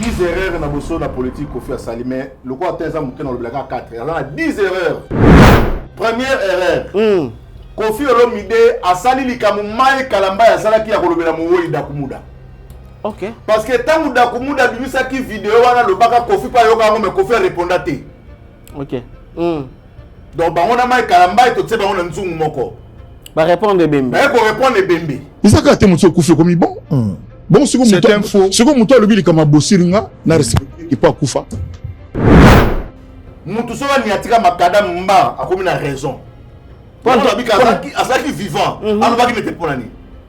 10 erreurs dans la politique Kofi Asali, mais le quoi atteint ça dans le blague à 4. Il y a 10 erreurs. Première erreur. Kofi Olomide Asali likamumai kalamba ya sala ki ya kolobela muwoi dakumuda. OK. Parce que tant dakumuda bimisa ki vidéo wana le baka Kofi pa yoka ngo mais Kofi répondra te. OK. Donc bango na mai kalamba to tse bango na nzungu moko. Ba répondre bembe. Ba ko répondre bembe. Isaka te mutso kufa comme bon. Bon c'est info. C'est comme muto le bili kama bosiringa na respect qui pas kufa. Mutu so ni atika makada mba akomi na raison. Quand on a dit qu'il vivant, on va qu'il n'était pas là.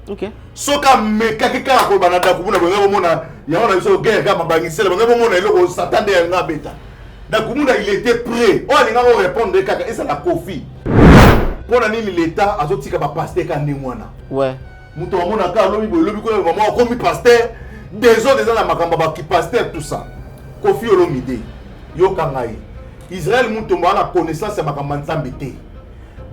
OK. Soka me kakika ko banada ko mona bango mona ya on a vu guerre kama bangisela bango mona ile s'attendait à un bêta. Dakumuna il était prêt. On a répondre kaka et ça la Kofi. Pour la nini l'état azotika ba pasteur ka ndimwana. Ouais. Muto mona ka lobi ko maman comme pasteur des autres dans la makamba ba qui pasteur tout ça. Kofi Olomide yo kangai. Israël muto mona connaissance ya makamba nzambe te.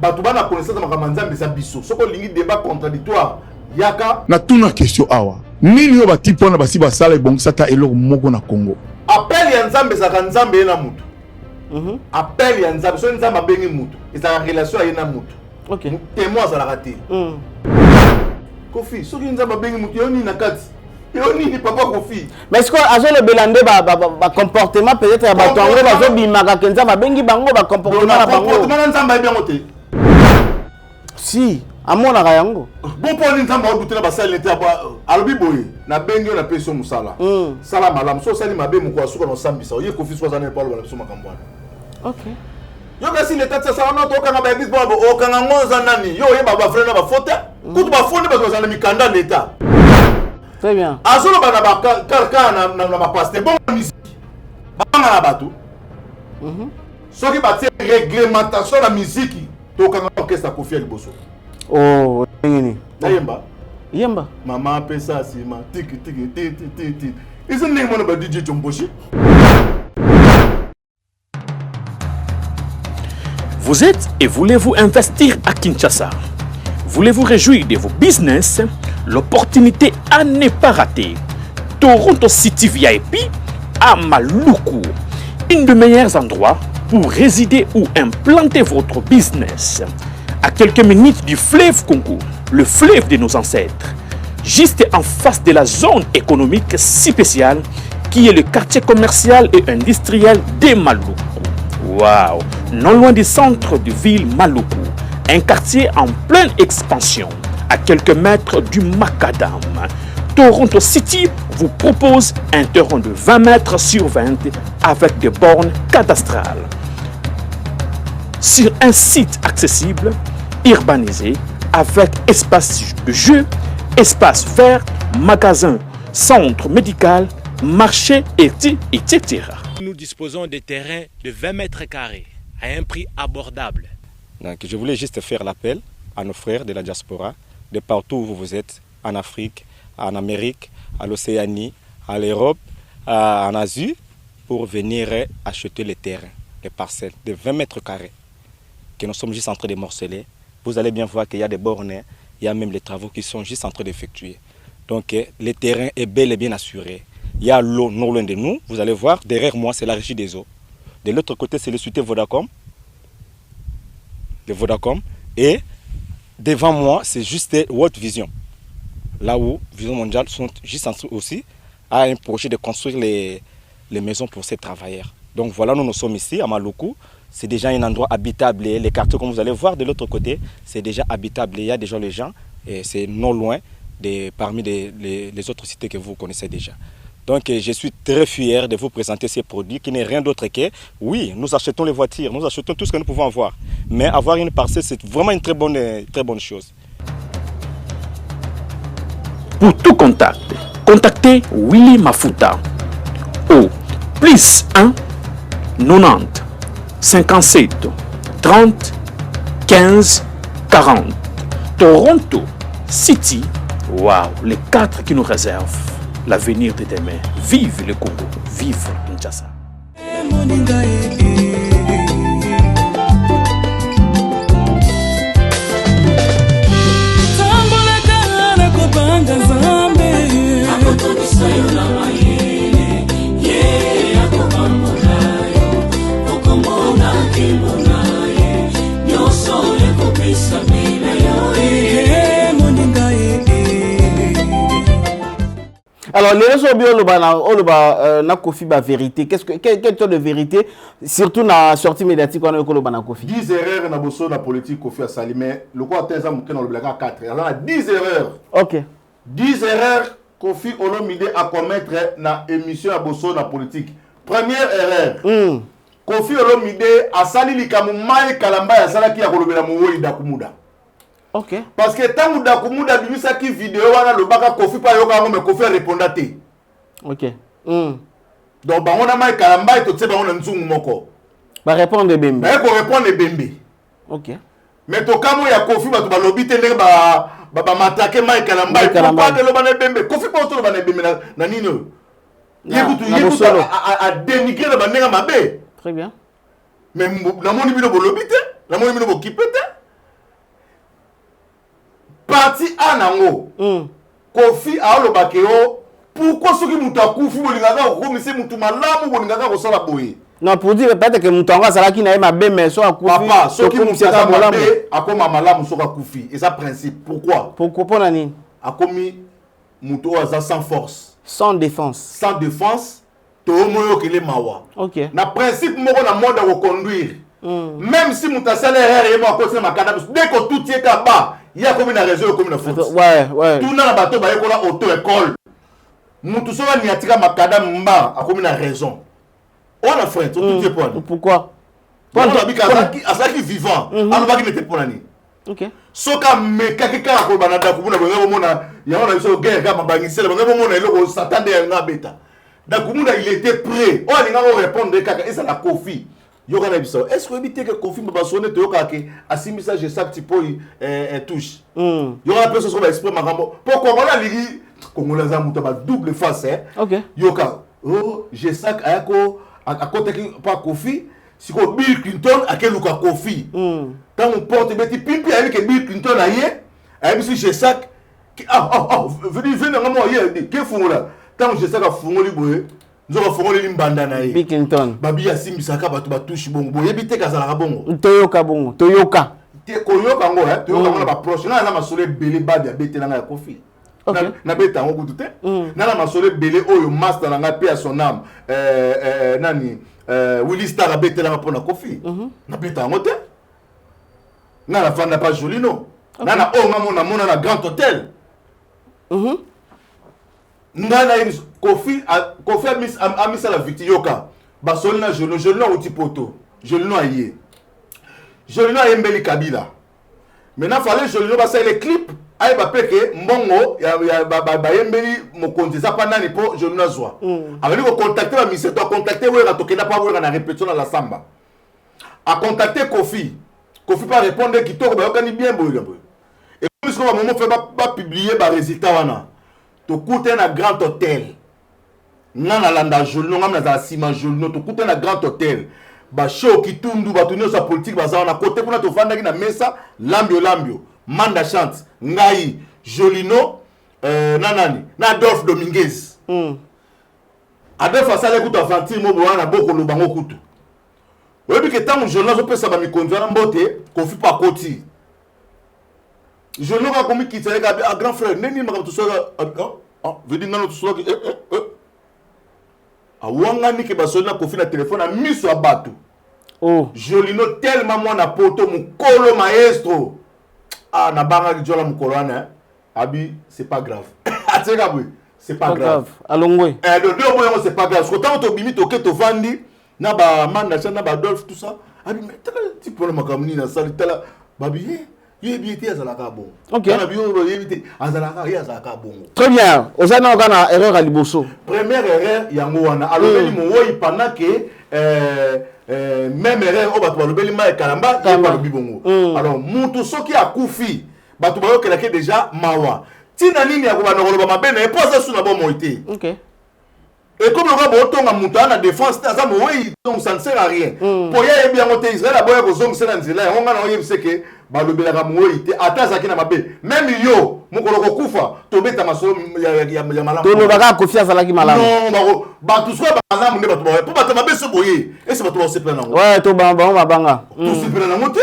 Batouba na connaissance de Makamanzambe sa biso. Soko lingi débat contradictoire. Yaka. Na tuna question awa. Nini yo bati pona basi basala bon sata eloko moko na Congo. Appel ya Nzambe sa Nzambe na mutu. Appel ya Nzambe so Nzambe bengi mutu. Et sa relation ya na mutu. OK. Témoin ça la raté. Kofi, so Nzambe bengi mutu yoni na kati. Yoni ni papa Kofi. Mais est-ce que azo le belande ba comportement peut-être ya bato ngo bazo bimaka kenza ba bengi bango ba comportement na bango. Comportement Nzambe bien oté. Si, amona kayango. Bon pour Nzambe o butela basali nete alobi boye na bengi na peso musala. Sala malam so sali mabe muko asuka no sambisa. Ye Kofi so zana pa lo so makambwana. OK. Yo kasi l'état de ça on to kanga ba église bo o kanga ngoza nani. Yo ye baba frère na ba faute. Kutu ba fonde ba zana mikanda l'état. Très bien. Azolo bana ba karka na ba pasteur bon musique. Ba na bato. Soki ba tie réglementation la musique to kanga orchestre Kofi Liboso. Oh, nini? Yemba. Yemba. Mama pesa sima tiki tiki tiki tiki. Is name one ba DJ Jomboshi. Vous êtes et voulez-vous investir à Kinshasa? Voulez-vous réjouir de vos business? L'opportunité à ne pas rater. Toronto City VIP à Maluku. Un des meilleurs endroits pour résider ou implanter votre business. À quelques minutes du fleuve Congo, le fleuve de nos ancêtres. Juste en face de la zone économique spéciale qui est le quartier commercial et industriel de Maluku. Waouh! Non loin du centre de ville Maluku. Un quartier en pleine expansion, à quelques mètres du Macadam. Toronto City vous propose un terrain de 20 mètres sur 20 avec des bornes cadastrales. Sur un site accessible, urbanisé, avec espace de jeu, espace vert, magasin, centre médical, marché, etc. Nous disposons de terrains de 20 mètres carrés à un prix abordable. Donc, je voulais juste faire l'appel à nos frères de la diaspora, de partout où vous êtes, en Afrique, en Amérique, à l'Océanie, à l'Europe, en Asie, pour venir acheter les terrains, les parcelles de 20 mètres carrés que nous sommes juste en train de morceler. Vous allez bien voir qu'il y a des bornes, il y a même les travaux qui sont juste en train d'effectuer. Donc le terrain est bel et bien assuré. Il y a l'eau non loin de nous, vous allez voir, derrière moi c'est la régie des eaux. De l'autre côté c'est le société Vodacom. De Vodacom. Et devant moi c'est juste World Vision. Là où Vision Mondiale sont juste en train aussi à un projet de construire les maisons pour ces travailleurs. Donc voilà, nous sommes ici à Maluku. C'est déjà un endroit habitable. Et les quartiers, comme vous allez voir de l'autre côté, c'est déjà habitable. Il y a déjà les gens et c'est non loin parmi les autres cités que vous connaissez déjà. Donc je suis très fier de vous présenter ces produits qui n'est rien d'autre que, oui, nous achetons les voitures, nous achetons tout ce que nous pouvons avoir. Mais avoir une parcelle, c'est vraiment une très bonne chose. Pour tout contact, contactez Willy Mafuta au +1 90 57 30 15 40. Toronto City, waouh, les 4 qui nous réservent l'avenir de demain. Vive le Congo, vive Kinshasa. Alors, les gens ont na Kofi ba vérité. Quel temps de vérité, surtout dans la sortie médiatique, on a na Kofi. 10 erreurs na bosso na politique Kofi a sali, mais le quoi atteint ça monté dans le blague à 4. Alors, a 10 erreurs. Ok. 10 erreurs Kofi Olomide a commettre na émission à bosso na politique. Première erreur. Kofi Olomide a sali likamu mai kalamba ya sala ki a kolobela muwoli dakumuda. Ok. Parce que tant que dakumuda bimisa ki vidéo wana le baka Kofi pa yoka ngo mais Kofi répondra té. Ok. Donc bango na mai kalamba et to tse bango na nzungu moko. Ba répondre bembe. Ba ko répondre bembe. Ok. Mais to kamo ya Kofi ba to ba lobité ndenge ba matake mai kalamba pas de lo bana bembe. Kofi pa to lo bana bembe na nino. Yekutu a dénigrer le bandega mabe. Très bien. Mais na moni bino bolobité, na moni bino bokipete. Parti anango. Kofi a lo bakeo. Pourquoi ceux qui mutu akufi bolingaka kokomisa mutu malamu bolingaka kosala boye? Non, pour dire peut-être que mutu ça là qui na mabe mais so akufi. Papa, ceux qui mutu ça malamu akoma malamu so akufi. Et ça principe. Pourquoi? Pourquoi pour nani? Akomi mutu aza sans force. Sans défense. Sans défense. Tomoyo kele mawa. Ok. Na principe moko na mode à conduire. Même si mutu asala erreur et moi côté makana dès que tout est bas, il y a comme une raison comme une faute. Ouais. Tout na bateau ba yekola auto école. Mutu soba ni atika makadam mba a comme une raison. On a frère, tout est point. Pourquoi? Pour la bika asaki vivant. Alors ba ki n'était pas nani. Ok. Soka me kakika ko banada ko buna bongo mona ya on a biso guerre ka mabangisela bongo mona eloko satande nga beta. Dakumunda il était prêt. On a répondre kaka et ça la Kofi. Yoka na biso. Est-ce que éviter que Kofi ba sonner to yoka ke asimisa je sac tipo touche. Yoka personne so ba exprimer makambo. Pourquoi on a ligi Congolais za muta ba double face OK. Yoka. Oh, je sac ayako à côté pas Kofi. Si ko Bill Clinton akeluka Kofi. Quand on porte beti pimpi avec Bill Clinton aye, aye si je sac venez vraiment hier que font là. Tant je sais que fungoli boye nzoka fungoli limbanda na ye Bill Clinton babi ya simbisaka bato batouche bongo boye bite kazala bongo toyoka bongo toyoka te koyoka ngo toyoka ngo ba proche na masole belé badi ya bete na Kofi na beta ngo kutu te na masole belé oyo master na nga pe à son âme nani Willy Star bete na pona Kofi na beta ngo te na la vanda pas Jolino na onga mona na Grand Hôtel Ndana Kofi a mis à la victime yoka basolina Jolino outi poto Jolino aye Jolino ayembeli Kabila maintenant fallait Jolino ba ça les clips ay ba peke mbongo ya ba yembeli mokonzi za pa nani po Jolino zwa avec ko contacter ba mise to contacter wera to kena pa wera na répétition na la samba a contacter Kofi pas répondre kitoko ba yokani bien boye et puis ko ba moment fait ba publier ba résultat wana to coûter na Grand Hôtel nana landa Jolino ngam na za sima Jolino to coûter na Grand Hôtel ba show kitundu ba tunyo sa politique ba za na côté pour na to vanda ki na mesa lambio manda chante ngai Jolino nanani na Adolphe Dominguez Adolphe asale kutu avantir mo bo na boko lo bango kutu oyebi ke tango Jolino zo pesa ba mikonzo na mbote Kofi pa koti Jolino ka komi kitale ka a grand frère neni maka to so veut dire nano to so ki awanga ni ke basona Kofi na téléphone a miso abatu Jolino tellement moi na poto mukolo maestro na banga ki jola mukolo ana abi c'est pas grave ateka boy c'est pas grave alongwe de deux mois c'est pas grave quand to bimi to ke to vandi na ba manda chana ba Adolphe tout ça abi mais tala ti problème makamni na sali tala babi yebité azalaka bon na biyo yebité azalaka yazalaka bon très bien ozana kana erreur à liboso première erreur yango wana alobeli mo woyi pendant que même erreur o bato balobeli mai kalamba yebalobi bongo alors mutu soki akufi bato bayokelaki déjà mawa tina nini ya kobana koloba mabe na epoza suna bo moite OK. Et comme le gars botonga muta na défense ça moyi donc ça ne sert à rien pour ya yebi yango te Israël aboya ko zong sena nzela yango ngana oyebi seke balobelaka moyi te atazaki na mabe même yo mukolo ko kufa to beta masolo ya malamu to no baka Kofi azalaki malamu non bako bato so malamu ne bato ba po bato mabe so boye et c'est bato ba se plaindre nango ouais to banga to se plaindre nango te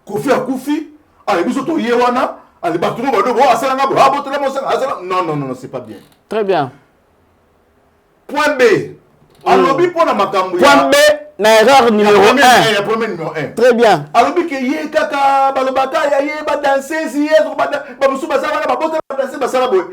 Kofi akufi ale biso to yewana ale bato mo bado bo asala ngabo abotela mo sala non c'est pas bien très bien Point B. Alobi pour la makambu. Point B, na erreur numéro 1. Premier numéro 1. Très bien. Alobi que yé kaka balobaka ya yé ba danser si yé ba musu ba sala ba bota ba danser ba sala boy.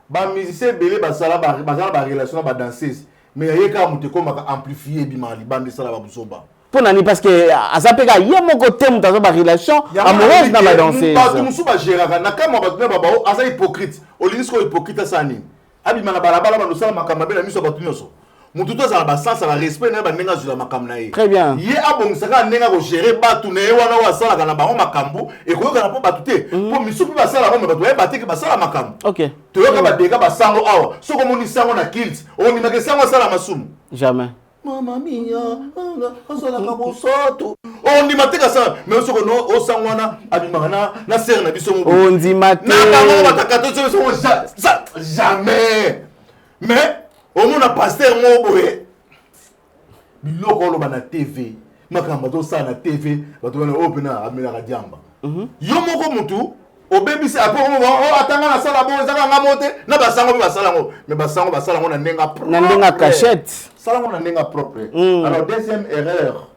Ba musicien belé ba sala ba relation ba danser. Mais yé ka muteko maka amplifier bimali bande sala ba musoba. Pour nani parce que azapeka yé mon côté mutazo ba relation amoureuse na ba danser. Ba musu ba géraka na kama ba tuna ba asa hypocrite. Olinisco hypocrite sani. Abimana balabala ba sala makamba be na miso ba tunyoso. Mututo za ba sens la respect na ba nenga zula makamna ye. Très bien. Yé abongisaka nenga ko gérer batu na ye wana wa sala kana ba makambu e ko kana po batute. Po misu pe ba sala ba batu e batiki ba sala makambu. OK. To yoka ba deka ba sango awa. Soko moni sango na kilt. Oni na ke sango sala masumu. Jamais. Mama mia, on sala ka bosoto. On dit mateka ça, mais soko no o sango wana abimana na ser na biso mo. On dit maté. Na ba ba takato ça jamais. Mais au monde a pasteur mo boye biloko lo bana TV makamba to sa na TV bato bana opena amela ka diamba yo moko mutu obebisi apo mo atanga na sala bo zaka ngamote na basango ba sala ngo mais basango ba sala ngo na nenga propre Na nenga cachette. sala ngo na nenga propre. Alors deuxième erreur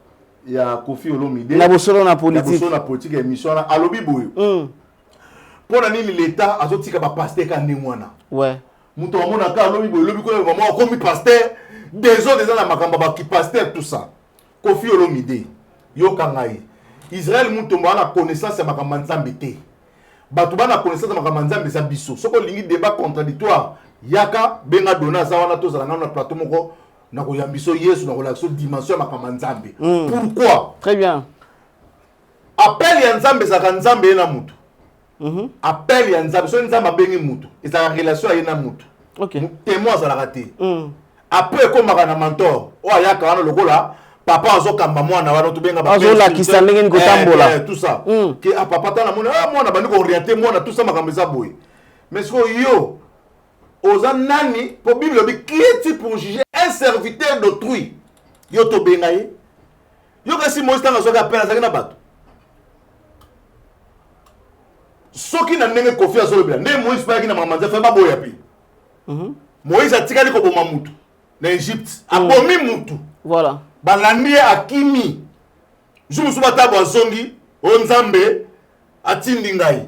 il y a Kofi Olomide Na bosolo na politique. na politique émission na alobi boyo pour na nini l'état azotika ba pasteur ka ndengwana. Ouais. Muto amona ka lobi boy lobi ko maman comme pasteur des autres dans la makamba ba qui pasteur tout ça Kofi Olomide yo kangai Israël muto mwana connaissance ya makamba nzambe te batu bana connaissance ya makamba nzambe sa biso soko lingi débat contradictoire yaka benga dona za wana to zalanga na plateau moko na ko yambiso Yesu na ko lakso dimension ya makamba nzambe. Pourquoi? Très bien. Appel ya nzambe za nzambe na mutu. Appel ya nzambe so nzambe bengi mutu ezala relation ya na mutu. OK. Témoin za la raté. Après comme na mentor o ayaka wana lokola papa azokamba mwana wana to benga ba azola kisandenge ni kotambola tout ça que papa tana mwana mwana bandi ko orienter mwana tout ça makambo za boy. Mais ce yo oza nani pour Bible bi qui est pour juger un serviteur d'autrui yo to benga ye yo kasi Moïse tanga soka appel azaki na bato soki na ndenge Kofi azolobela nde Moïse pa yaki na mamanza fa baboya pi Moïse atikali ko boma mutu na Égypte abomi mutu voilà balandi akimi jumusu batabo azongi o nzambe atindi ngai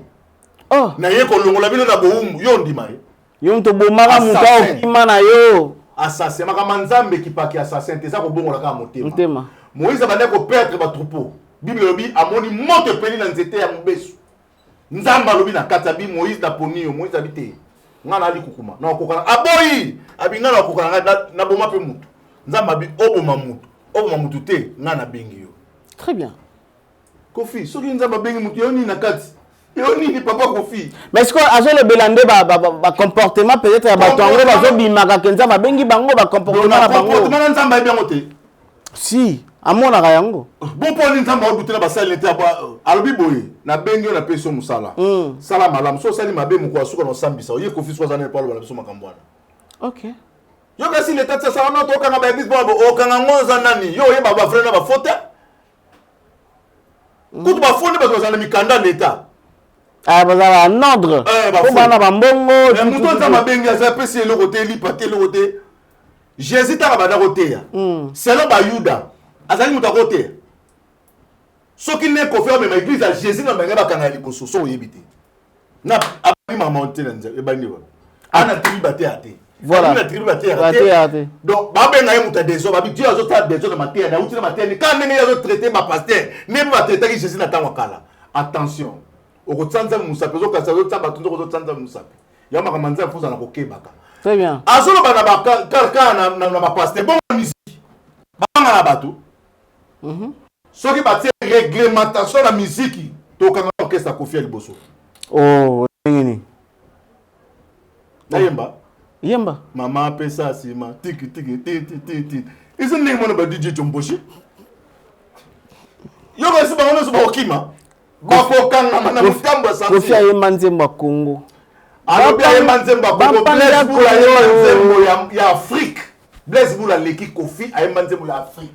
na ye ko longola bino na boumbu yo ndima ye yo to bomaka mutu okima na yo assassin makama nzambe kipaki assassin te za ko bongola ka motema Moïse abandé ko perdre ba troupeau Bible lobi amoni moto peli na nzete ya mubesu nzamba lobi na katabi Moïse na ponio Moïse habité ngana ali kukuma na okokana aboyi abinga na okokana na boma pe mutu nzamba bi oboma mutu te ngana bengi yo. Très bien. Kofi soki nzamba bengi mutu yo ni na kati yo ni papa Kofi mais est-ce que azo le belande ba comportement peut-être ya bato ngo bazo bimaka kenza ba bengi bango ba comportement na bango comportement nzamba bien ote si amona ka yango bon pour ni nzamba odutela ba sala leta ba alobi boye na bengi yo na peso musala sala malam so sali mabe muko asuka no sambisa ye Kofi so zana pa lo so makambwana. OK. Yo kasi leta tsa sa no to kanga ba bis bo o kanga ngonza nani yo ye ba frère na ba faute kutu ba fone ba zana mikanda leta bazala en ordre ko bana bambongo muto nzamba bengi aza pesi le côté li paté le côté Jésus ta ba da côté ya selon ba Yuda azali muta côté soki ne ko faire même église à Jésus na benga ba kanga liboso so yebite na abi mama ontena nze e bandi wa ana tribu baté até voilà na tribu baté até donc ba benga ye muta deso ba bi Dieu azo ta deso na maté na uti na maté ni quand nene azo traiter ba pasteur ne ba traiter ki Jésus na tango kala attention okotsanza musape okasa otsamba tunzo okotsanza musape ya makamanza fuza na kokebaka. Très bien. Azolo bana ba karka na ba pasteur bon musique banga na bato soki batie réglementation na musique to kanga orchestre Kofi liboso nini na yemba mama pesa sima tiki tiki titi isn't name one about DJ Chomboshi yo ga siba ngono suba okima bako kanga mana mutamba sansi Kofi ayemba nzemba Congo alobi ayemba nzemba Congo Blaise Bula ayemba nzembo ya Afrique Blaise Bula leki Kofi ayemba nzembo ya Afrique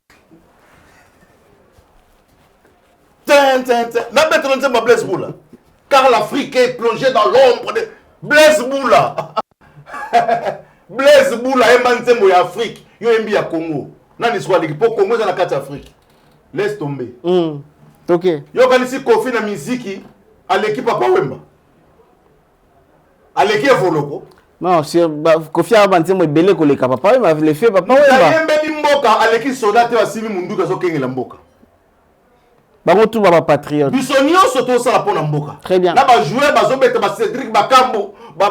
na beto nzemba Blaise Bula car l'Afrique est plongée dans l'ombre de Blaise Bula Blaise Boula yemba nzembo ya Afrique yo yembi ya Congo nani swali po Congo za na kati Afrique laisse tomber OK yo kanisi Kofi na muziki à l'équipe Papa Wemba à l'équipe Voloko non sur Kofi a nzembo belé ko le Papa Wemba le fait Papa Wemba yembe mboka à l'équipe soldat te wasimi munduka zo kengela mboka bango tout ba patriote bisonio soto sala pona mboka très bien na ba jouer bazo beta ba Cédric Bakambo ba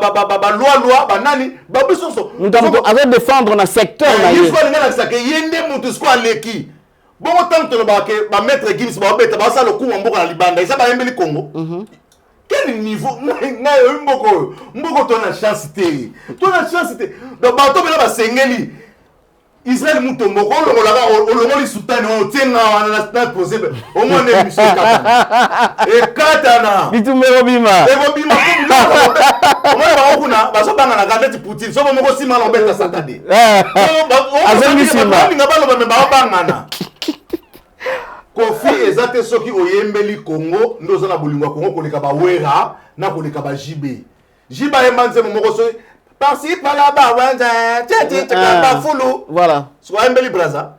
loi banani ba bisoso nous devons avec défendre na secteur na il faut ngala sake yende mutu sko aleki bongo tanto no ba ke ba maître Gims ba beta ba sala ku mboka na libanda isa ba yembeli Congo quel niveau na mboko to na chance te donc ba to bela ba sengeli Israël Moutombo, on le soutane, on tient à poser au moins des missions katana. Et katana. Bitumero bima. Et bima. Au moins, on a besoin de la gâte Poutine. Sauf que si mal on bête à Saturday. Kofi ezate soki oyembeli Congo, ndoza na bolingo Congo koleka ba wera, na koleka ba jibe. Jiba emanze momoko so par-ci par-là-bas, voilà. Soit un bel Braza.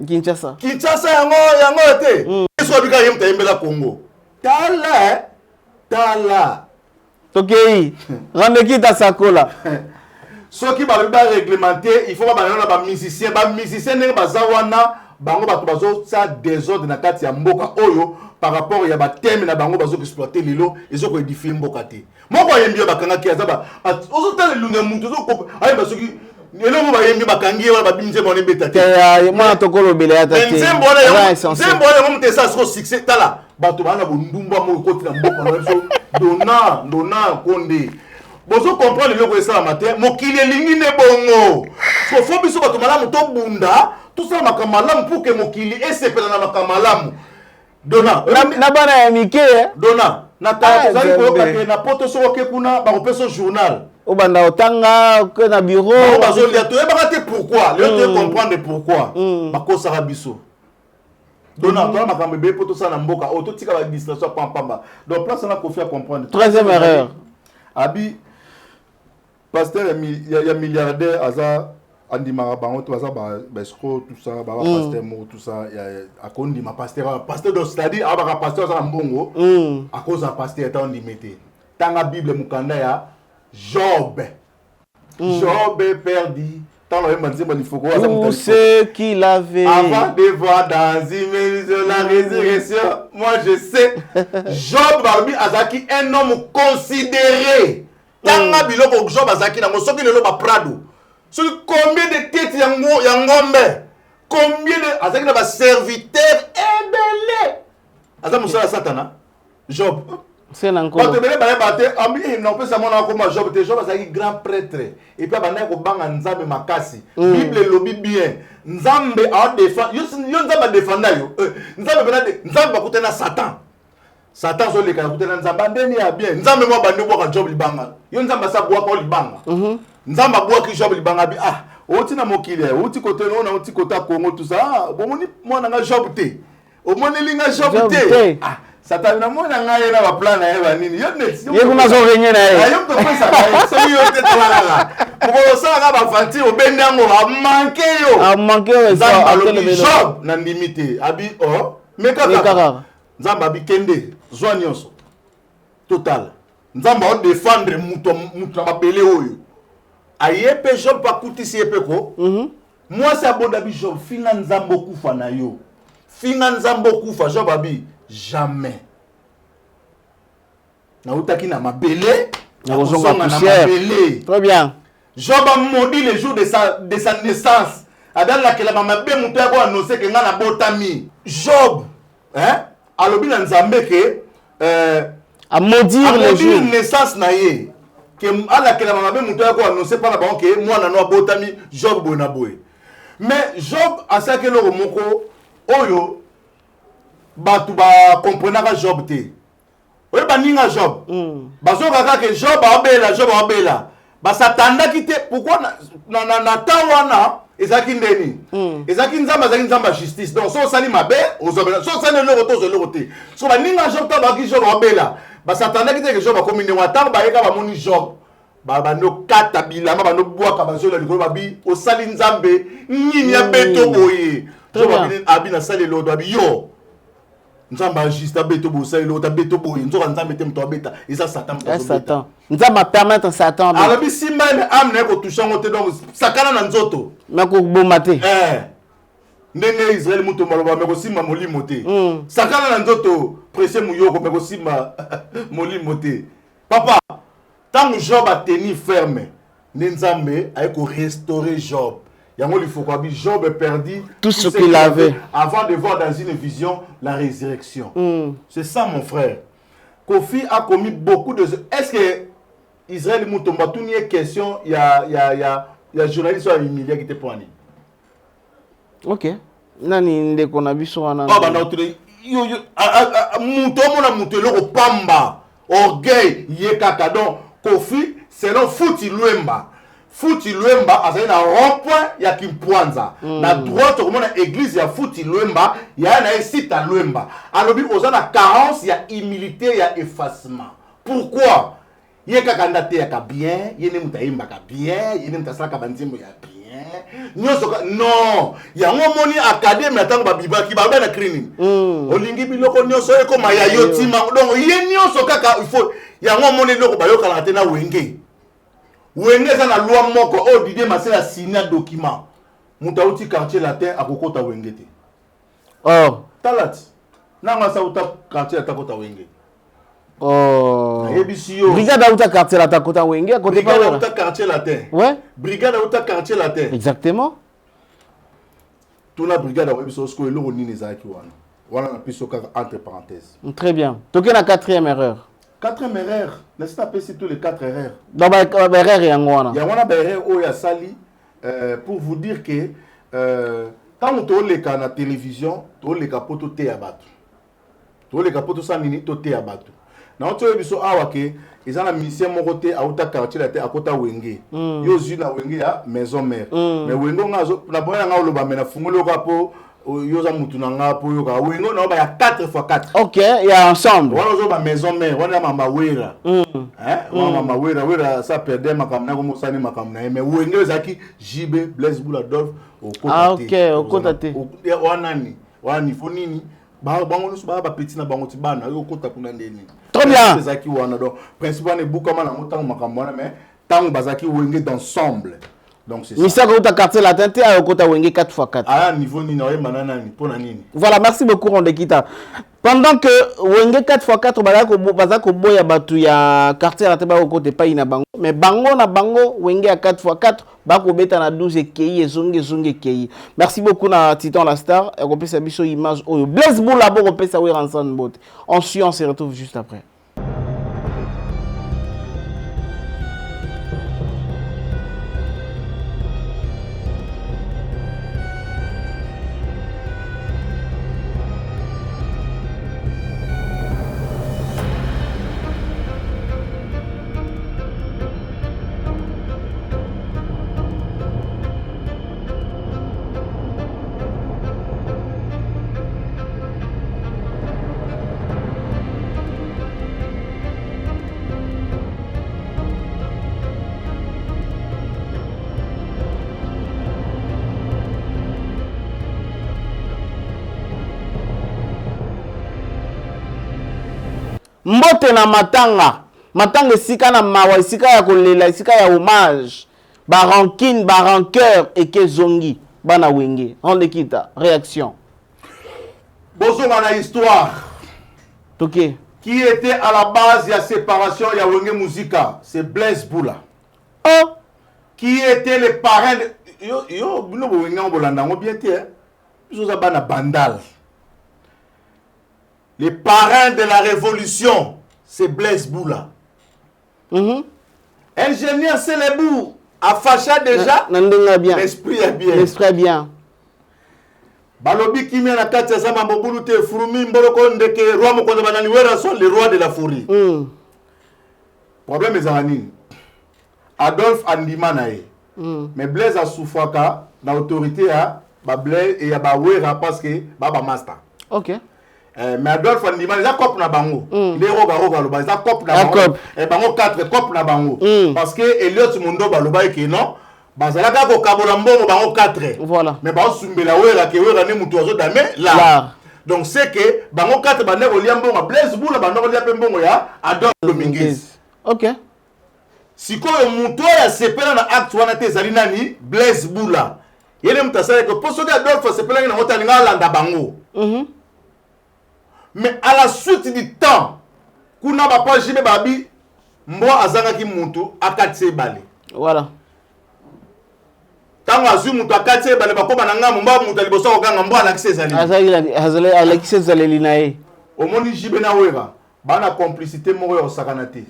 Kinshasa. Kinshasa, yango te. Soit bika yem ta yembela Congo. Tala. Tokei. Rande ta sakola. Soit qui va réglementer, il faut pas ba musicien ne bazawana bango bato bazo ça désordre na kati ya mboka oyo par rapport ya ba thème na bango bazo exploiter lilo ezo ko édifier mboka te. Moko yembi bakanga ki azaba ozo tala lunga mutu zo ko ay basoki elongo ba yembi bakangi wala babimze mone beta te. Ya mwana tokolo bele ata te. Nzembo ya mo te ça so succès tala bato bana bondumba mo koti na mboka na so dona konde. Bozo comprendre le ko ça matin mokili elingi ne bongo. Faut biso bato malamu to bunda tout ça makamalamu pour que mokili esepela na makamalamu. Dona na bana ya mike dona na ta zali ko ka na poto so ke kuna ba ko peso journal o banda otanga que na bureau ba zo lia to e ba te pourquoi le te comprendre pourquoi ba ko sara biso dona to makambe be poto ça na mboka o to tika ba distraction pamba donc place na Kofi à comprendre troisième erreur abi pasteur ya milliardaire aza andimaka bango to baza baescro tout ça baba pasteur moko tout ça akondima pasteur donc c'est-à-dire abaka pasteur aza na mbongo akoza pasteur ta ondimete tanga bible mukanda ya Job perdu tant le manzima il faut quoi tout ce qu'il avait avant de voir dans la résurrection moi je sais Job barbi azaki un homme considéré tanga biloko Job azaki na soki lelo ba prado. Sur combien de têtes yangombe, combien de azaki na ba serviteur ébélé. Aza musala satana. Job. C'est encore. Quand tu veux bater ami non peut ça mona comme Job te Job azaki grand prêtre et puis bana ko banga nzambe makasi. Bible lobi bien. Nzambe a défend yo nzambe défenda yo. Nzambe bana nzambe bakutena Satan. Satan zo le kutena nzambe ndeni ya bien. Nzambe mo bande bo ka Job libanga. Yo nzambe sa bo ko libanga. Nzamba bwaki Job libanga bi oti na mokili oti kote no na oti kota Congo tout ça bomoni mwana nga Job te omoni linga Job te Satan na mwana nga yena ba plan na eba nini yo net ye kuna zo renye na ye yo to pesa so yo te tala ko sa ga ba fanti obendango a manqué yo Nzamba lo Job na limité abi meka Nzamba bi kende zwa nyonso total Nzamba o défendre muto na babele oyo aye pe Job pa kutisi epeko moi c'est abodabi Job finga nzambo kufa na yo finga nzambo kufa Job abi jamais na utaki na mabele na kozonga poussière très bien Job a maudit le jour de sa naissance adal la kela mama be muto ya ko annoncer que nga na botami Job alobi na nzambe ke à maudire le jour de naissance na ye que ala que la maman muto ya ko annoncer pas na banque que moi na no botami Job bona boy mais Job asaka le moko oyo batu ba comprenaka Job te oyo baninga Job bazoka kaka Job abela ba satanda kite pourquoi na tawana ezaki ndeni ezaki nzamba justice donc so sali mabe ozobela so sali le roto so baninga Job ta baki Job abela ba satanda kite que Job akomi ne wata ba yeka ba moni Job babano kata bilama bano bwaka bazola likolo babi osali nzambe nini ya beto boye jo babi abina sali lodo abi yo nzamba juste beto bo sali lodo beto boye nzoka nzambe te mto abeta isa satan Satan nzamba permettre Satan alors bi simba ne amne ko touchango te donc sakana na nzoto mais ko bomate ndenge Israël muto maloba me ko simba molimo te sakana na nzoto pressé muyoko me ko simba molimo te papa tant que Job a tenu ferme Nzambe a restauré Job. Il faut que Job ait perdu tout ce qu'il avait avant de voir dans une vision la résurrection. C'est ça mon frère. Kofi a commis beaucoup de... Est-ce que Israël Moutomba, tout n'y est question, il y a journaliste qui humilié qui était poigné. Ok. Nani ndeko na biso wana. Ah bah non, Moutomba pamba orgueil yekaka donc Kofi selon Fouti Luemba. Fouti Luemba a na rond-point ya Kimpwanza. Na droite comme na église ya Fouti Luemba, ya na site à Luemba. Alors bi ozana carence ya humilité ya effacement. Pourquoi? Yekaka ndate ya ka bien, yene mutaimba ka bien, yene mutasaka banzimbo ya bien. Non, yango moni académie atango babibaki ba na cleaning. Olingi biloko nyonso eko mayayo tima donc ye nyonso kaka il faut yango moni loko bayoka na tena wenge. Wenge za na loi moko o Didier Masela signa document. Mutauti quartier latin akokota wenge te. Oh, talat. Nanga sa uta quartier atakota wenge. Oh. Ebisio. Brigade Aouta quartier latin kota wenge côté pas. Brigade Aouta quartier latin. Ouais. Brigade Aouta quartier latin. Exactement. Tout la brigade a ebiso sko eloko nini zaki wana. Wana na piso kaka entre parenthèses. Très bien. Toké la quatrième erreur. Quatrième erreur. N'est-ce pas si tous les 4 erreurs. Dans ba erreur yango wana. Ya wana ba erreur o ya sali pour vous dire que tant to le ka na télévision, to le ka poto te ya bato. To le ka poto sa nini to te ya bato. Na oto ebiso awa ke ezana musicien moko te auta quartier la te akota wenge. Yo zu na wenge ya maison mère. Mais wengo ngazo na boya nga oloba mena fungolo ka po yoza mutu na nga po yoka wengo na ba ya 4x4. OK, il y a ensemble. Wana zo ba maison mère, wana mama wera. Wana mama wera ça perdait makamna ko mosani makamna mais wengo ezaki JB Blaise Bouladolf au côté. Ah OK, au côté. Wana ni, wana fo nini? Bango nusu ba petit na bango tibana yo kota kuna ndeni. Très bien. Ezaki wana donc principalement ne bukama na motango makambo wana mais tango bazaki wenge d'ensemble. Donc c'est ça. Misa ko ta quartier latin te a kota wenge 4x4. À niveau ni na manana ni pona nini. Voilà, merci beaucoup Rondekita. Pendant que wenge 4x4 bazako boya batu ya quartier latin ba ko te pa ina bango mais bango na bango wenge à 4x4 bako beta na 12 ekei ezonge ekei. Merci beaucoup na Titan la star et on peut sa biso image oyo Blaise Boula bo on peut sa Ranson Bot. On se retrouve juste après. Mbote na matanga esika na mawa esika ya kolela esika ya hommage ba rancune ba rancœur et que zongi bana wenge Rondekita réaction bozonga na histoire OK qui était à la base de la séparation ya wenge muzika c'est Blaise Boula qui était le parrain de yo bino wenge ngolanda ngo bien té biso bana bandal. Le parrain de la révolution, c'est Blaise Boula. Ingénieur Selebou a fâché déjà. L'esprit est bien. L'esprit est bien. Balobi qui m'a kati ya zama mbobulu te furumi mboloko ndeke roi mokonde banani wera sont les rois de la forêt. Problème ezanani. Adolphe Andima nae. Mais Blaise a souffraka na autorité ya ba Blaise et ya ba wera parce que ba master. OK. mais Adolphe Ndima les cop na bango les roga loba les cop na bango et bango 4 cop na bango parce que Elliot Mundo baloba que non bazalaka ko kabola mbongo bango 4 voilà mais ba sumbela wera ke wera ne mutu azo dame là donc c'est que bango 4 ba ne rolia mbongo Blaise Boula ba no rolia pe mbongo ya Adolphe Dominguez. OK. Sikoyo mutu ya sepela na acte wana te zali nani Blaise Boula. Yele mutasala que poso de Adolphe sepela na mota linga landa bango. Mais à la suite du temps, kuna ba pa jibe babi mbo azanga ki mutu akatse bale. Voilà. Tango azu mutu akatse bale bakoma na ngamu mba mutu liboso ko ganga mbo alakise zali. Azali alakise zali linae. Omoni jibe na wera bana complicité moko ya sakanate.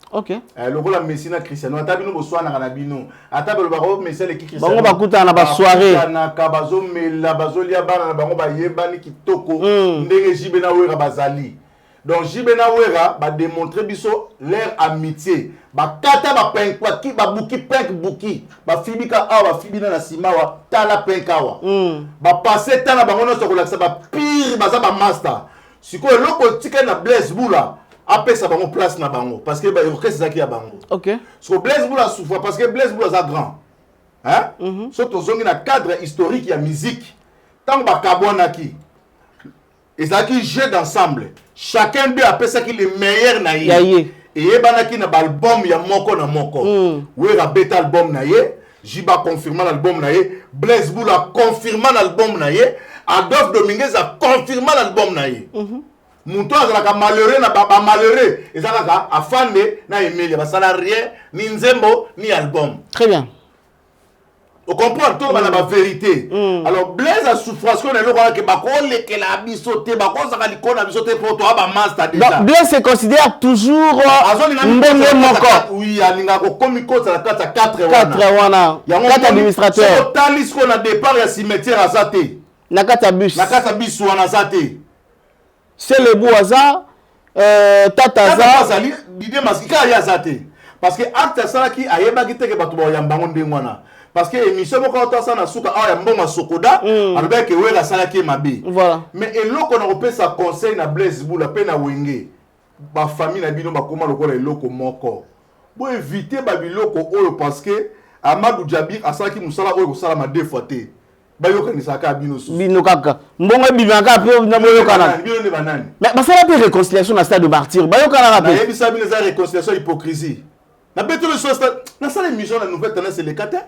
OK. Lokola Messi na Cristiano atabino boswana kana bino atabelo bako Messi le ki Cristiano. Bango bakuta na ba soirée. Na kabazo mela bazolia bana na bango ba yebani kitoko ndenge jibe na wera bazali. Donc jibe na wera ba démontrer biso leur amitié. Ba kata ba penkwa ki ba buki penk buki. Ba fibika awa ba fibina na simawa tala penkawa. Ba passer tana bango no sokolakisa ba pire baza ba master. Siko eloko tika na Blaise Boula. Après ça bango place na bango parce que ba orchestre zaki ya bango. OK. So Blaise Boula souffre parce que Blaise Boula est grand. Hein? Surtout zongi na cadre historique ya musique. Tant ba kabona ki. Et ça qui jeu d'ensemble. Chacun d'eux appelle ça qui le meilleur na yé. Et yebanaki na album ya moko na moko. Wera beta album na yé, Jiba confirmant l'album na yé, Blaise Boula confirmant l'album na yé, Adolphe Dominguez a confirmant l'album na yé. Mouto azalaka malheureux na baba malheureux ezalaka afande na Emilia basala rien ni nzembo ni album. Très bien. On comprend tout la vérité. Alors Blaise a souffrance qu'on est là que bako lekela bisoté bako saka likona bisoté pour toi ba master déjà. Blaise se considère toujours mbongo moko. Oui, alinga ko komiko za 4 wana. 4 administrateurs. So talis qu'on a départ ya cimetière azate. Na kata bus. Na kata bus wana azate. C'est le Bouaza, Tataza. Zali, l'idée masika ya zate. Parce que acte ça qui a yeba kite ke batu ba yambango ndengwana. Parce que émission moko to ça na suka a yambonga sokoda, alba ke wela sala ki mabe. Voilà. Mais eloko na kopé sa conseil na Blaise Boula pe na wenge. Ba famille na bino ba koma lokola eloko moko. Bo éviter ba biloko oyo parce que Amadou Djabir asala ki musala oyo ko sala ma deux fois té. Bayoka ni saka bino su. Bino kaka. Mbongo bibanga pe na boyoka na. Bino ne banani. Mais ba sala pe réconciliation na stade de martyr. Bayoka na pe. Na yebi sa bino za réconciliation hypocrisie. Na beto le stade. Na sala émission la nouvelle tendance c'est les kata.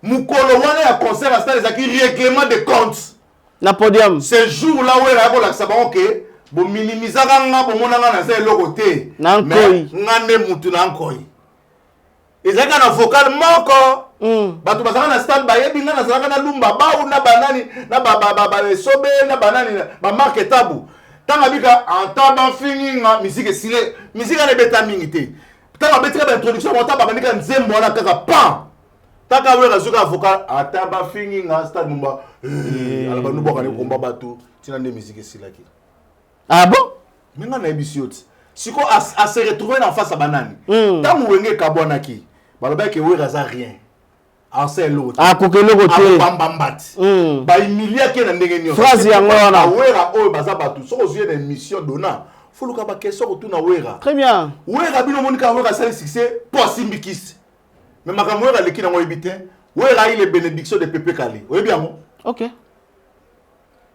Mukolo wana ya concert à stade ezaki règlement de compte. Na podium. Ce jour là où la bola sa ba OK. Bo minimisaka nga bo monanga na za eloko te. Na nkoi. Ngane mutu na nkoi. Ezaka na vocal moko. Bato bazaka na stade bayebi nga na zalaka na lumba ba na banani na ba sobe na banani ba marque tabu. Tanga bika entaba fini nga musique sile musique na beta mingi te. Tanga betra ba introduction monta ba bandika nzembo na kaka pan. Taka wera zuka vocal ataba fini nga stade mumba ala ba nuboka ne komba bato tina nde musique silaki. Ah bon? Minga na ebisioti. Siko a se retrouver en face à banani. Tamu wenge kabwana ki. Baloba ke wera za rien. C'est l'autre. Ah, kokelo côté. Bambambat. Ba emilia ke na ndenge nyo. Phrase yango wana. Wera oyo baza batu. So ozie na émission dona. Faut luka ba question ko tuna wera. Très bien. Wera bino monika wera sali succès pour simbikis. Mais makambo wera leki na ngo ebite. Wera ile bénédiction de Pepe Kale. Oyebi yango. OK.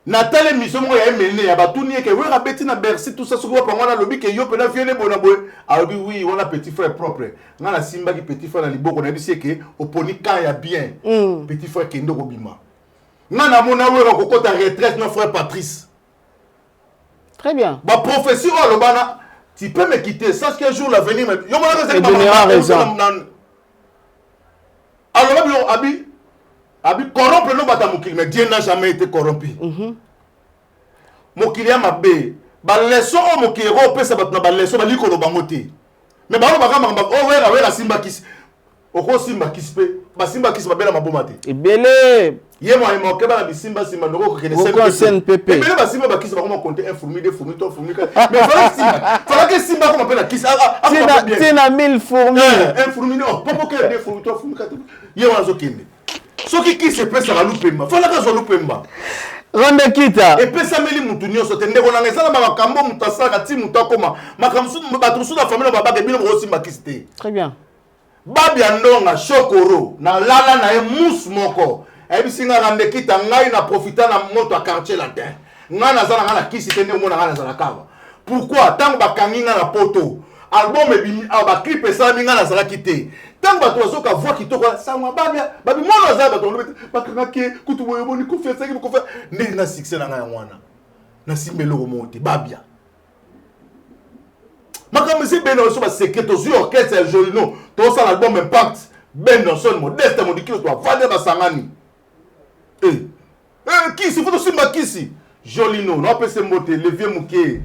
Na telle émission mo ya emene ya batu ni ke wera beti na Bercy tout ça soko pa ngwana lobi ke yo pena viene bona boy. Alors oui, on a petit frère propre. Ngana simba ki petit frère na liboko na bisi ke oponi ka ya bien. Petit frère kendo ko bima. Ngana mona wera ko kota retraite na frère Patrice. Très bien. Ba professeur Olobana, tu peux me quitter, sache qu'un jour l'avenir me yo mona ka donnera raison. Alors abi corrompre no bata mukili, mais Dieu n'a jamais été corrompu. Mokili ya mabe. Ba leçon o mokili ro pesa bat na ba leçon ba liko no bangote. Mais ba ba o wera simba kisi. Oko simba kisi pe. Ba simba kisi ba bela maboma te. Ebele. Ye mo mo ke ba simba ndoko ko kene CNPP. Ebele ba simba ba kisi ba ko compter un fourmi deux fourmi trois fourmi. Mais fallait que simba ko m'appelle kisi. Tina 1000 fourmis. Un fourmi non, pas que deux fourmi trois fourmi quatre. Ye wana zo kende. Soki qui se pèse à Lupemba. Fallait que zo Lupemba. Rende kita. Et puis ça me dit mutu nyonso te ndeko na ngesa na makambo mutu asala ti mutu akoma makambo bato su na famille baba ke bino bosi makiste. Très bien. Babi andonga chokoro na lala na e mousse moko. E bisinga rende kita ngai na profiter na moto a quartier latin. Nga na zala nga na kisi te ndemo na nga na zala kava. Pourquoi tant bakangi nga na poto album ebimi ba clip ça nga na zala kité. Tant bato azoka voix kitoko sangwa babi mwana za bato lobe bakanga ke kutu boyo boni confiance ki confiance ndi na succès na nga ya mwana. Na simbelo monte babia. Makambo si beno so ba secret to sur orchestre Jolino to ça l'album Impact Benson modeste modikilo to vendre ba sangani. Kisi faut to simba kisi Jolino no pese mote le vieux muke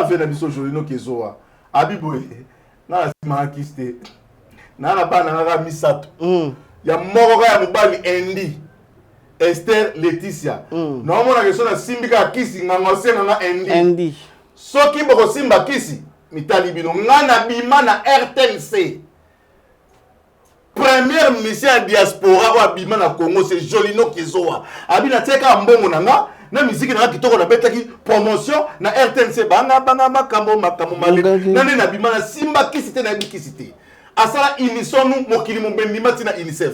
vena biso Jolino kezoa abiboye na sima kiste na bana ngaka misato ya moko ya mobali Endi Esther Laetitia na mona ke so na simbika kisi nganga senga na Endi soki boko simba kisi mitali bino ngana bima na RTNC première mission à diaspora wa bima na Congo c'est Jolino Kezoa abina teka mbongo nanga na musique na kitoko na betaki promotion na RTNC banga makambo mali nani na bima na simba kisite na bikisite asala inisonu mokili mbendima tina UNICEF.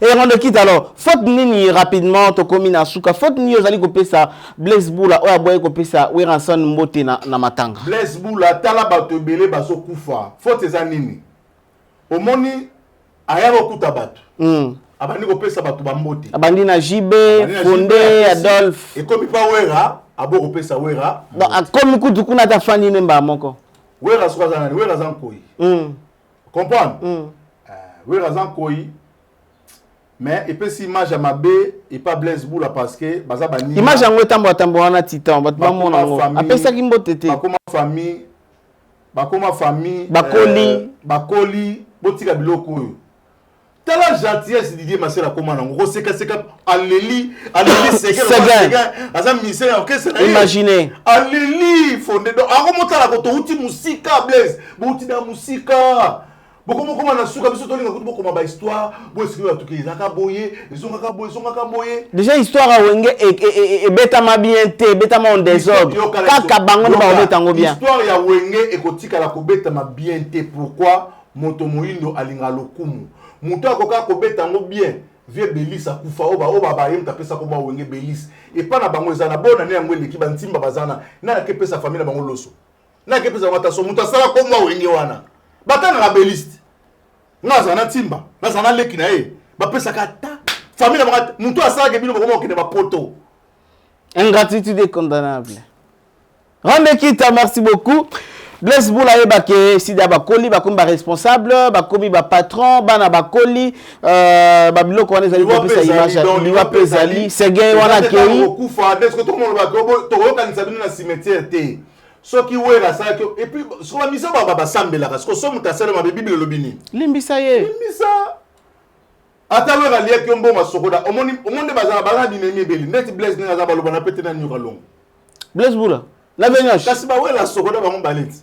Et on le quitte alors. Faute nini rapidement to komi na suka. Faute ni ozali kopesa Blaise Boula oya boye kopesa Weranson Mbote na matanga. Blaise Boula tala bato belé baso kufa. Faute eza nini? Omoni aya okuta bato. Abandi kopesa bato ba Mbote. Abandi na Jibe, Fondé, Adolphe. Et comme pa Wera, abo kopesa Wera. Donc comme kutu kuna ta fani nemba moko. Wera soka zanani, Wera zankoi. Comprendre? Wera zankoi. Mais et puis si image à ma B et pas Blaise Boula parce que baza bani image en tambo wana titan bat ba mona ngo apesa ki mbotete bakoma famille bakoli botika biloko yo tala gentillesse Didier Masela koma nango ko seka aleli seka aza misé en caisse imaginez aleli fondé donc ako motala ko to uti musika Blaise bouti na musika. Beaucoup na suka biso to linga beaucoup ba histoire bo esiki ya tuki zaka boye ezongaka boye déjà histoire a wenge et beta ma bien te beta ma en désordre kaka bango no ba beta ngo bien histoire ya wenge ekotika la ko beta ma bien te pourquoi moto moindo alinga lokumu moto akoka ko beta ngo bien vie belisa kufa oba ba yem tapesa ko ba wenge belis et pas na bango ezana bona ne yango leki bantimba bazana na ke pesa famille bango loso na ke pesa mata so moto asala ko mo wenge wana batana la beliste ngazana timba ngazana leki na ba pesa kata famille ba mutu asala ke bino ko ba poto ingratitude condamnable. Rende kita merci beaucoup. Blaise Boula yebake sida bakoli bakomba responsable bakomi ba patron bana bakoli babiloko wana ezali kopesa image liwa pezali Sergei wana kei kufa est-ce que tout le monde va to kanisa bino na cimetière te soki wera ça que et puis sur la mission baba sambela parce que so mutasala ma bible lobini limbisa ata wera liya ki mboma sokoda omonde bazana binemi beli net Blaise na za baloba na pete na nyoka longo Blaise Boula la venage kasi ba wera sokoda ba mbaleti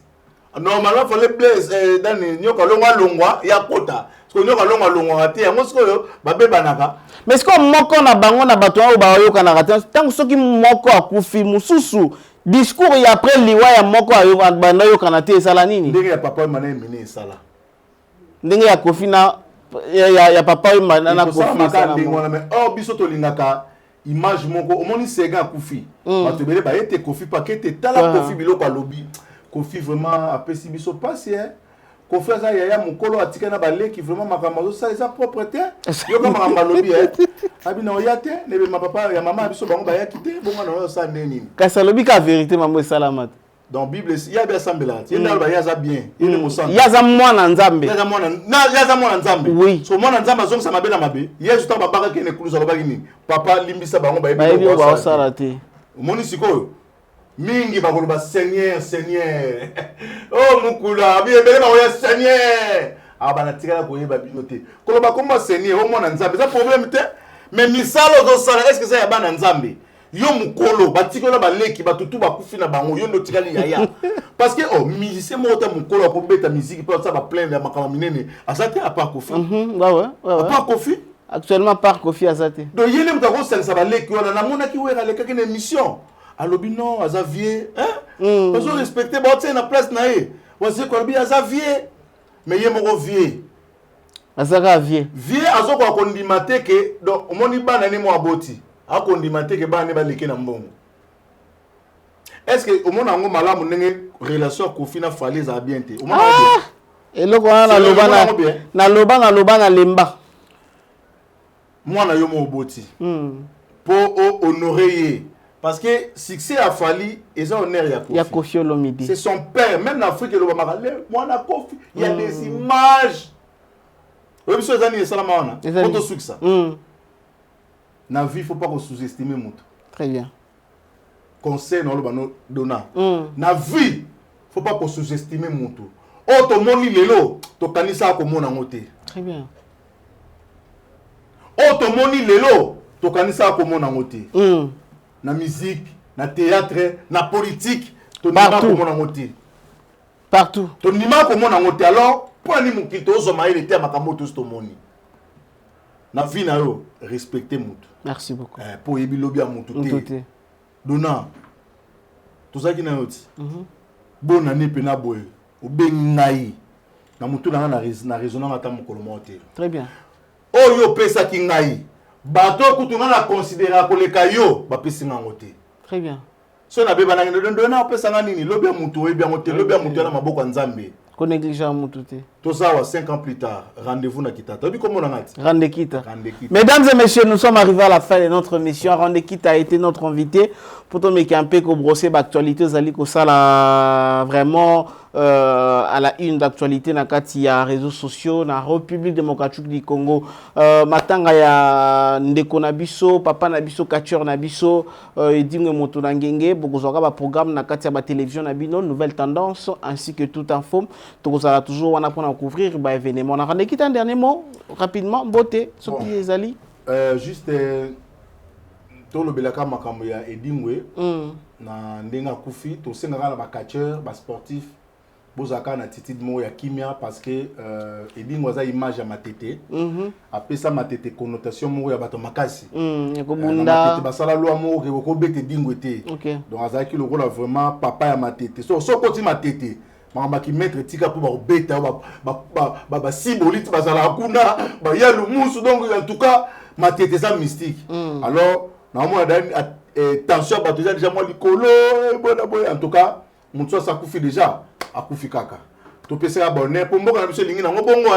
normalement fallait Blaise dans nyoka longwa ya kota parce que nyoka longwa te yango sikoyo babebanaka mais est-ce que moko na bango na bato oyo ba yoka na kata tant soki moko akufi mususu discours ya après liwa ya moko ayo banda yoka na te esala nini ndenge ya papa mané mine esala ndenge ya kofi na ya papa na kofi na ndingona mais biso to lingaka image moko omoni sega akufi bato bele ba ete kofi pakete tala kofi biloko alobi kofi vraiment apesi biso passe kofi aza yaya mokolo atika na baleki vraiment makambo ça eza propreté yo kama makambo alobi abina oyate nebe ma papa ya mama biso bango ba ya kité bonga na yo sa neni kasa lobi ka vérité mambo salamat dans bible il y a bien semblant il y a ba yaza bien il est mosamba yaza mwana nzambe yaza mwana nzambe oui so mwana nzambe azong sa mabe na mabe yesu ta babaka kene kuluza lobaki ni papa limbisa bango ba yebi ba sala te omoni sikoyo mingi bakoloba Seigneur oh mukula biyebele bakoya Seigneur bana tikala koyeba bino te koloba komba Seigneur omona nzambe eza problème te mais misalo ozosala est ce que ça ya bana nzambe yo mukolo batikola baleki batutu bakufi na bango yo ndo tikali yaya parce que musicien moko ta mukolo akobeta musique po ça ba plein ya makama minene asate apa kofi ouais apa kofi Actuellement, par Kofi Azate. Donc, il y a des gens qui sont allés, qui ont une émission. Alors, non, Azavier, hein? Parce que respecter, c'est la place, naïe. Voici qu'on dit Azavier. Mais il y a un vieux. Azaka vieux. Vieux, Azoko a condimate que, donc, on dit pas n'ani mo aboti. A condimate que ba ne ba leke na mbongo. Est-ce que au monde a un malamu n'enge relation Kofi na Fally za bien te? Et là, na loba na lemba. Moi na yo mo aboti. Pour honorer. Parce que succès a Fally, ils ont honneur ya Kofi. Ya Kofi Olomide. C'est son père, même en Afrique, il y a Kofi. Il y a des images. Oui, monsieur Zani, c'est la maana. Auto succès. Dans la vie, il ne faut pas sous-estimer mon. Très bien. Conseil, non, le donna. Dans la vie, il ne faut pas sous-estimer mon. Auto moni lelo, to kanisa ko mona ngote. Très bien. Auto moni lelo, to kanisa ko mona ngote. Na musique, na théâtre, na politique, to nima ko mona ngote. Partout. To nima ko mona ngote. Alors, pour ni mukito zo maile te makambo to sto moni. Na vie na yo, respecter mutu. Merci beaucoup. Pour yebi lobby a mutu te. Dona. Tout ça qui na yoti. Bon année pena boy. Obengai. Na mutu na raisonnement ata mokolo mote. Très bien. Oyo pesa ki ngai. Bato kutunga na considérer ko le kayo ba pesi ngote. Très bien. So na beba na ndo na pesa nini lobby a mutu e bien ngote lobby a mutu na maboko nzambe. Ko négligeant mutu te. Tout ça 5 ans plus tard, rendez-vous na Kita. Tobi comment on a dit? Rendez-Kita. Mesdames et messieurs, nous sommes arrivés à la fin de notre mission. Rendez-Kita a été notre invité pour tomber campé ko brosser l'actualité zali ko sala vraiment à la une d'actualité na kati ya réseaux sociaux na République démocratique du Congo. Matanga ya ndeko na biso, papa na biso, catcheur na biso, edingo moto na ngenge, bokozaka ba programme na kati ya ba télévision na bino, nouvelles tendances ainsi que toute info. Tokozala toujours wana pour couvrir ba événement. On a Rendez-Kita un dernier mot rapidement, beauté, soki ezali. Juste to le belaka makambo ya edingwe na ndenga kufi to sengaka na ba catcheur, ba sportif. Bozaka na titide mo ya kimia parce que edingwa za image ya matete après ça matete connotation mo ya bato makasi ekobunda matete basala loi mo ko bete dingwe te donc azaki le rôle vraiment papa ya matete so koti matete mama ki mettre tika pour ba beta ba symbolique basala kuna ba ya le musu donc en tout cas matete ça mystique alors na mo tension bato déjà mo likolo en tout cas mutu sa kufi déjà akufi kaka to pesa bonheur pour mboka na biso lingi na ngobongo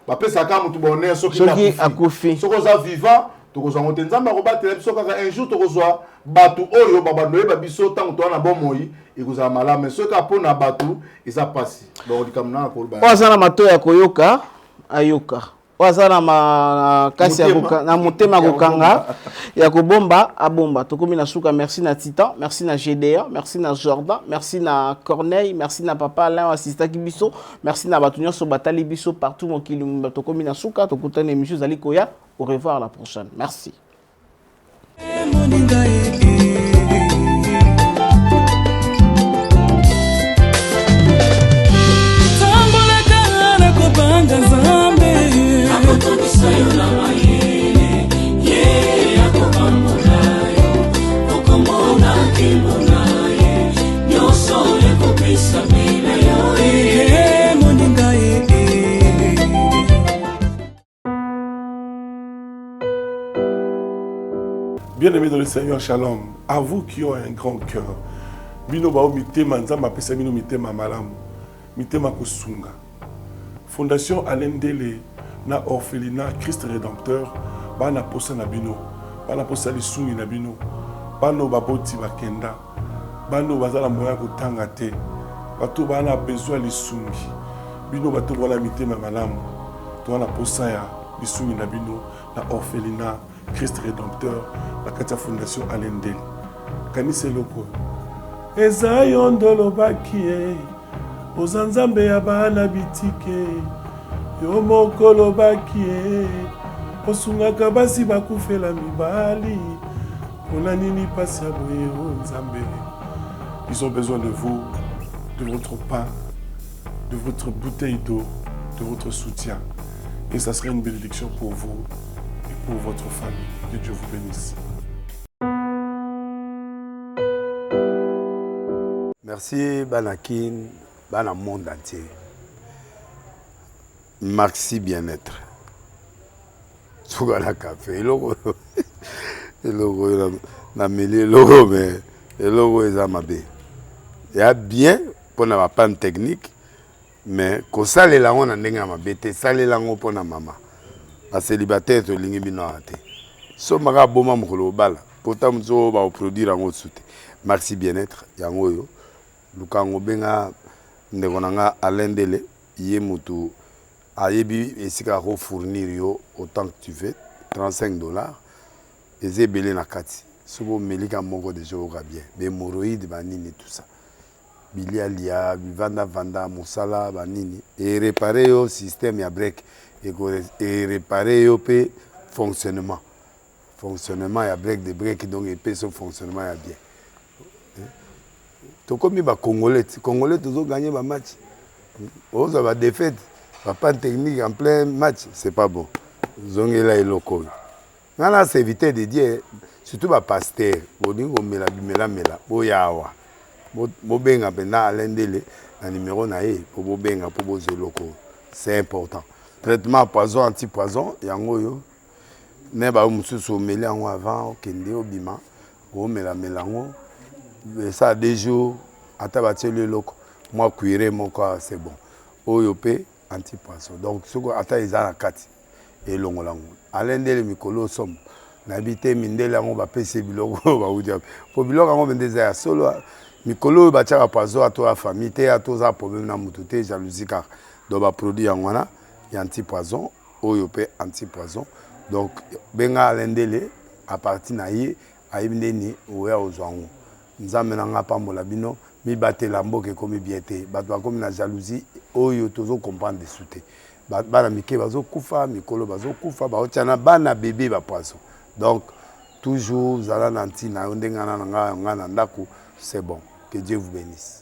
ba pesa ka mutu bonheur soki akufi soko za vivant to kozwa ngote nzamba ko batela biso kaka un jour to kozwa batu oyo babando ba biso tango to na bomoi ekozala malama soki apona batu eza pasi donc likamna ko ba wazana mato ya koyoka ayoka wazana makasi na motema kokanga ya kobomba abomba tokomi na suka. Merci na Titan, merci na GDA, merci na Jordan, merci na Corneille, merci na papa Alain assistant kibiso, merci na batunya so batali biso partout mokili tokomi na suka tokutana émission zali koya. Au revoir à la prochaine. Merci. Bien-aimés dans le Seigneur, shalom. À vous qui ont un grand cœur. Bino bao mitema nzamba pesa bino mitema malamu. Mitema kusunga. Fondation Alain Dele na orphelinat Christ Rédempteur bana posa na bino. Bana posa lisungi na bino. Bano baboti bakenda. Bano bazala moya kotanga te. Bato bana besoin lisungi. Bino bato wala mitema malamu. To na posa ya lisungi na bino na orphelinat Christ Rédempteur, la Katia Fondation Alain Dele. Kanise loko. Eza yondolo bakie. Ozanzambe ya bana bitike. Yo mokolo bakie. Osungaka basi bakufela mibali. Pona nini pasi ya boye o nzambe. Ils ont besoin de vous, de votre pain, de votre bouteille d'eau, de votre soutien. Et ça serait une bénédiction pour vous. pour votre famille. Que Dieu vous bénisse. Merci Banakin, Bana monde entier. Merci bien-être. Sougala café, le logo, na mêlé logo, mais le logo est amabé. Il y a bien pour la panne technique, mais quand ça les langues on a n'enga amabé, ça les langues pour la maman. La célibataire to lingi binoate. So maga boma mkolo bala. Pourtant mzo ba produire en autre Merci bien-être yango yo. Lukango benga ndekonanga alendele ye mutu ayebi esika ko fournir yo autant que tu veux $35 ezebele na kati sobo melika moko de jour bien be hémorroïdes banini tout ça bilia lia vanda musala banini et réparer yo système ya break et réparer yo pe fonctionnement ya break de break donc et pe son fonctionnement ya bien. Comme les Congolais toujours gagné le match. Ils ont défaite, pas de technique en plein match, c'est pas bon. Ils ont là et local. Là, c'est éviter de dire, surtout les pasteurs, ils ont mis la mela, boyawa. Bobenga pena alendele, le numéro nae pour bobenga pour boze local. C'est important. Traitement poison anti-poison, yango yo. Ne ba mususu meli yango avant kende obima, o mela melango. Ça a des jours, à tabater le loco, moi cuire mon corps, c'est bon. Oyopé, anti-poisson. Donc, ce qu'on attend, ils ont la carte. Et l'on l'a. Alain de Mikolo somme. N'habité Mindela, on va payer Biloko, on va vous dire. Pour Biloko, on va dire solo. Mikolo, va tirer à poisson à toi, la famille, à tous les problèmes, à moutoute, jalousie, car. Donc, va produire en wana, il y a anti-poisson, oyopé, anti-poisson. Donc, benga Alain Dele, à partir d'ahí, à Ibneni, ou à Ozouangou. Nous avons pambola bino mi batte lambo ke komi biete batwa komi na jalousie oyo tozo comprendre de souté bana mike bazo kufa mikolo bazo kufa ba otiana bana bébé ba poisson donc toujours zala nanti na ndengana nga na ndako c'est bon que Dieu vous bénisse.